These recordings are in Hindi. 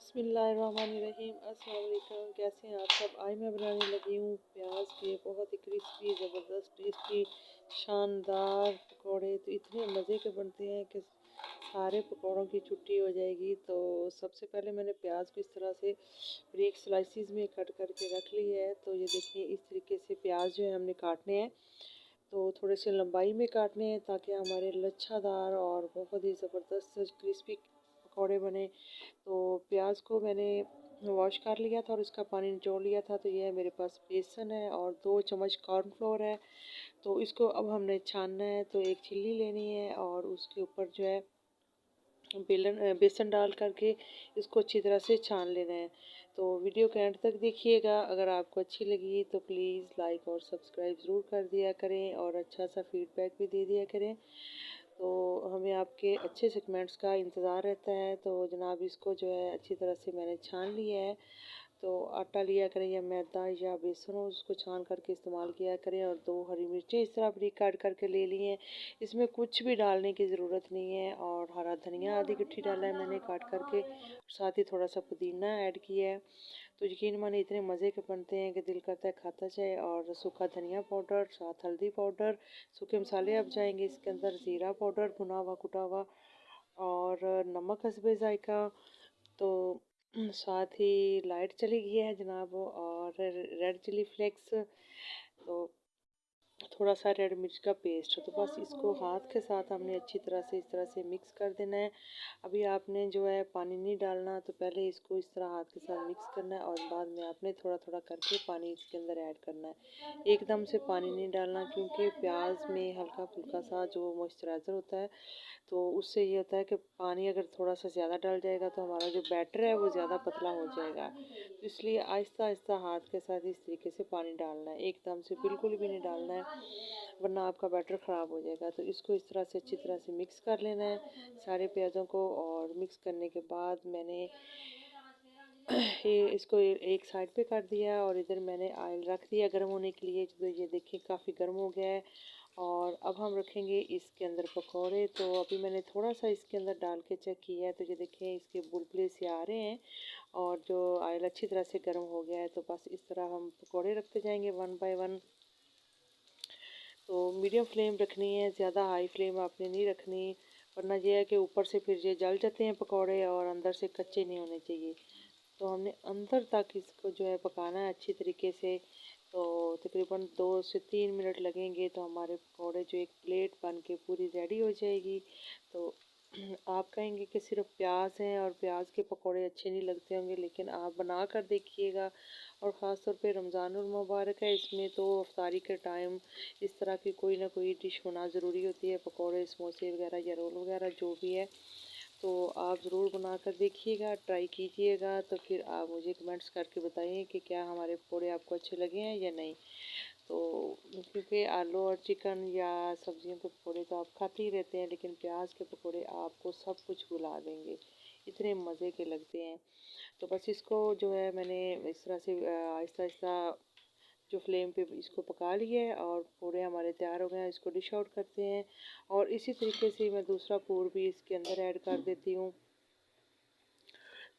बिस्मिल्लाहिर्रहमानिर्रहीम। अस्सलाम वालेकुम। कैसे हैं आप सब? आज मैं बनाने लगी हूँ प्याज के बहुत ही क्रिस्पी ज़बरदस्त टेस्टी शानदार पकौड़े। तो इतने मज़े के बनते हैं कि सारे पकौड़ों की छुट्टी हो जाएगी। तो सबसे पहले मैंने प्याज को इस तरह से ब्रीक स्लाइसिस में कट करके रख ली है। तो ये देखिए इस तरीके से प्याज जो है हमने काटने हैं, तो थोड़े से लंबाई में काटने हैं ताकि हमारे लच्छादार और बहुत ही ज़बरदस्त क्रिस्पी पकौड़े बने। तो प्याज को मैंने वॉश कर लिया था और इसका पानी निचोड़ लिया था। तो ये है मेरे पास बेसन है और 2 चम्मच कॉर्नफ्लोर है। तो इसको अब हमने छानना है। तो एक छिल्ली लेनी है और उसके ऊपर जो है बेसन डाल करके इसको अच्छी तरह से छान लेना है। तो वीडियो के एंड तक देखिएगा। अगर आपको अच्छी लगी तो प्लीज़ लाइक और सब्सक्राइब ज़रूर कर दिया करें और अच्छा सा फीडबैक भी दे दिया करें। तो हमें आपके अच्छे से कमेंट्स का इंतज़ार रहता है। तो जनाब इसको जो है अच्छी तरह से मैंने छान लिया है। तो आटा लिया करें या मैदा या बेसन हो, उसको छान करके इस्तेमाल किया करें। और 2 हरी मिर्चें इस तरह बारीक काट करके ले ली हैं। इसमें कुछ भी डालने की ज़रूरत नहीं है। और हरा धनिया आधी गट्ठी डाला है मैंने काट करके, साथ ही थोड़ा सा पुदीना ऐड किया है। तो यकीन माने इतने मज़े के बनते हैं कि दिल करता है खाता जाए। और सूखा धनिया पाउडर, साथ हल्दी पाउडर, सूखे मसाले अब जाएंगे इसके अंदर, ज़ीरा पाउडर भुना हुआ कुटा हुआ, और नमक हस्बे ज़ायका। तो साथ ही लाइट चली गई है जनाब, और रेड चिली फ्लेक्स, तो थोड़ा सा रेड मिर्च का पेस्ट। तो बस इसको हाथ के साथ हमने अच्छी तरह से इस तरह से मिक्स कर देना है। अभी आपने जो है पानी नहीं डालना, तो पहले इसको इस तरह हाथ के साथ मिक्स करना है और बाद में आपने थोड़ा थोड़ा करके पानी इसके अंदर ऐड करना है। एकदम से पानी नहीं डालना, क्योंकि प्याज में हल्का फुल्का सा जो मॉइस्चराइज़र होता है, तो उससे ये होता है कि पानी अगर थोड़ा सा ज़्यादा डल जाएगा तो हमारा जो बैटर है वो ज़्यादा पतला हो जाएगा। तो इसलिए आहिस्ता आहिस्ता हाथ के साथ इस तरीके से पानी डालना है, एकदम से बिल्कुल भी नहीं डालना है, वरना आपका बैटर ख़राब हो जाएगा। तो इसको इस तरह से अच्छी तरह से मिक्स कर लेना है सारे प्याज़ों को। और मिक्स करने के बाद मैंने ये इसको एक साइड पे कर दिया और इधर मैंने ऑयल रख दिया गर्म होने के लिए। तो ये देखिए काफ़ी गर्म हो गया है। और अब हम रखेंगे इसके अंदर पकौड़े। तो अभी मैंने थोड़ा सा इसके अंदर डाल के चेक किया है, तो ये देखिए इसके बुलबुले से आ रहे हैं और जो ऑयल अच्छी तरह से गर्म हो गया है। तो बस इस तरह हम पकौड़े रखते जाएंगे 1 बाय 1। तो मीडियम फ्लेम रखनी है, ज़्यादा हाई फ्लेम आपने नहीं रखनी, वरना यह है कि ऊपर से फिर ये जल जाते हैं पकौड़े और अंदर से कच्चे नहीं होने चाहिए। तो हमने अंदर तक इसको जो है पकाना है अच्छी तरीके से। तो तकरीबन 2 से 3 मिनट लगेंगे तो हमारे पकौड़े जो एक प्लेट बन के पूरी रेडी हो जाएगी। तो आप कहेंगे कि सिर्फ प्याज हैं और प्याज के पकौड़े अच्छे नहीं लगते होंगे, लेकिन आप बना कर देखिएगा। और ख़ास तौर पे रमज़ानुल मुबारक है, इसमें तो इफ्तारी के टाइम इस तरह की कोई ना कोई डिश होना ज़रूरी होती है, पकौड़े समोसे वगैरह या रोल वगैरह जो भी है। तो आप ज़रूर बना कर देखिएगा, ट्राई कीजिएगा। तो फिर आप मुझे कमेंट्स करके बताइए कि क्या हमारे पकौड़े आपको अच्छे लगे हैं या नहीं। तो क्योंकि आलू और चिकन या सब्जियों के पकौड़े तो आप खाते ही रहते हैं, लेकिन प्याज के पकौड़े आपको सब कुछ भुला देंगे, इतने मज़े के लगते हैं। तो बस इसको जो है मैंने इस तरह से आहिस्ता आहिस्ता जो फ्लेम पे इसको पका लिया है और पूरे हमारे तैयार हो गए हैं। इसको डिश आउट करते हैं। और इसी तरीके से मैं दूसरा पूर भी इसके अंदर ऐड कर देती हूँ।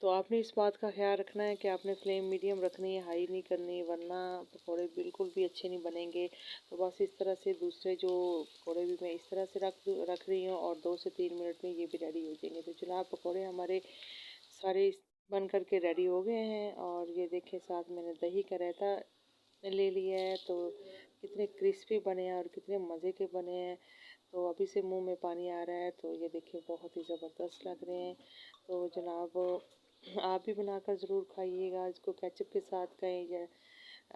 तो आपने इस बात का ख्याल रखना है कि आपने फ्लेम मीडियम रखनी है, हाई नहीं करनी, वरना पकौड़े बिल्कुल भी अच्छे नहीं बनेंगे। तो बस इस तरह से दूसरे जो पकौड़े भी मैं इस तरह से रख रही हूँ और 2 से 3 मिनट में ये भी रेडी हो जाएंगे। तो जनाब पकौड़े हमारे सारे बन करके रेडी हो गए हैं। और ये देखें साथ मैंने दही का रायता ले लिया है। तो कितने क्रिस्पी बने हैं और कितने मज़े के बने हैं। तो अभी से मुंह में पानी आ रहा है। तो ये देखिए बहुत ही ज़बरदस्त लग रहे हैं। तो जनाब आप भी बनाकर ज़रूर खाइएगा इसको, केचप के साथ खाएं या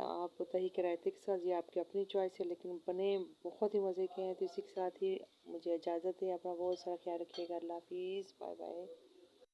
आप दही के रायते के साथ, ये आपकी अपनी चॉइस है, लेकिन बने बहुत ही मज़े के हैं। तो इसी के साथ ही मुझे इजाज़त है। अपना बहुत सारा ख्याल रखिएगा। अल्लाह हाफिज़, बाय बाय।